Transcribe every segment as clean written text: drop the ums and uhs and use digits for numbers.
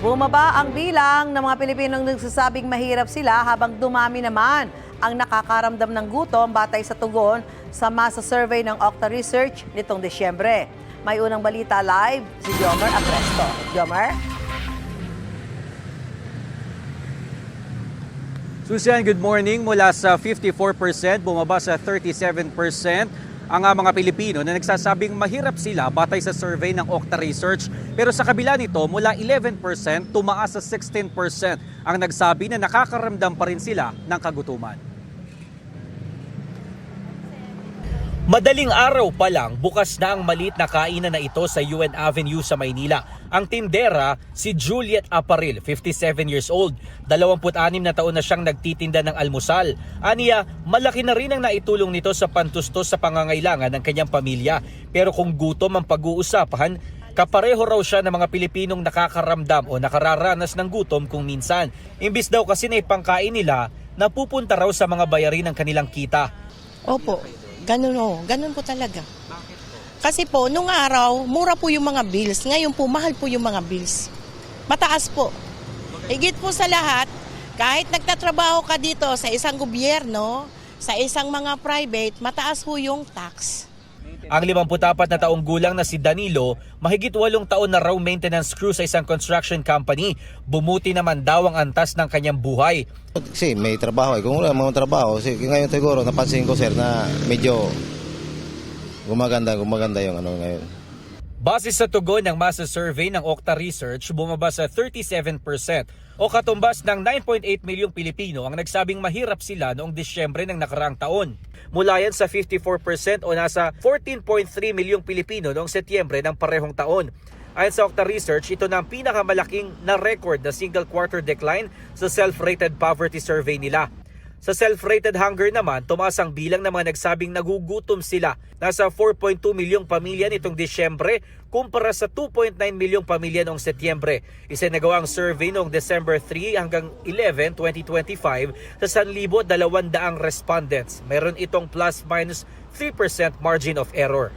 Bumaba ang bilang ng mga Pilipinong nagsasabing mahirap sila habang dumami naman ang nakakaramdam ng gutom batay sa tugon sa masa survey ng Octa Research nitong Disyembre. May unang balita live si Jomar Apresto. Jomar? Susan, good morning. Mula sa 54%, bumaba sa 37% ang mga Pilipino na nagsasabing mahirap sila batay sa survey ng Octa Research. Pero sa kabila nito, mula 11% tumaas sa 16% ang nagsabi na nakakaramdam pa rin sila ng kagutuman. Madaling araw pa lang, bukas na ang maliit na kainan na ito sa UN Avenue sa Maynila. Ang tindera, si Juliet Aparil, 57 years old. 26 na taon na siyang nagtitinda ng almusal. Aniya, malaki na rin ang naitulong nito sa pantustos sa pangangailangan ng kanyang pamilya. Pero kung gutom ang pag-uusapan, kapareho raw siya ng mga Pilipinong nakakaramdam o nakararanas ng gutom kung minsan. Imbis daw kasi na ipangkain nila, napupunta raw sa mga bayarin ng kanilang kita. Opo, ganun po talaga. Kasi po, nung araw, mura po yung mga bills. Ngayon po, mahal po yung mga bills. Mataas po. Higit po sa lahat, kahit nagtatrabaho ka dito sa isang gobyerno, sa isang mga private, mataas po yung tax. Ang 54 na taong gulang na si Danilo, mahigit 8 taon na raw maintenance crew sa isang construction company. Bumuti naman daw ang antas ng kanyang buhay. Kasi may trabaho. Kung wala mga trabaho, ngayon siguro napansin ko sir na medyo gumaganda yung ano ngayon. Base sa tugon ng masa survey ng Octa Research, bumaba sa 37% o katumbas ng 9.8 milyong Pilipino ang nagsabing mahirap sila noong Disyembre ng nakaraang taon. Mula yan sa 54% o nasa 14.3 milyong Pilipino noong Setyembre ng parehong taon. Ayon sa Octa Research, ito na ang pinakamalaking na record na single quarter decline sa self-rated poverty survey nila. Sa self-rated hunger naman, tumaas ang bilang ng mga nagsabing nagugutom sila. Nasa 4.2 milyong pamilya nitong Disyembre kumpara sa 2.9 milyong pamilya noong Setyembre. Isinagawa ang survey noong December 3 hanggang 11, 2025 sa 1,200 respondents. Meron itong plus-minus 3% margin of error.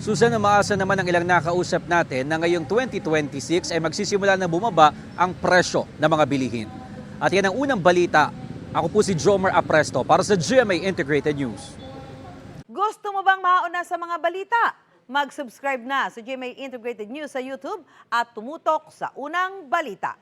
Susan, umaasa naman ang ilang nakausap natin na ngayong 2026 ay magsisimula na bumaba ang presyo ng mga bilihin. At yan ang unang balita. Ako po si Jomar Apresto para sa GMA Integrated News. Gusto mo bang mauna sa mga balita? Mag-subscribe na sa GMA Integrated News sa YouTube at tumutok sa unang balita.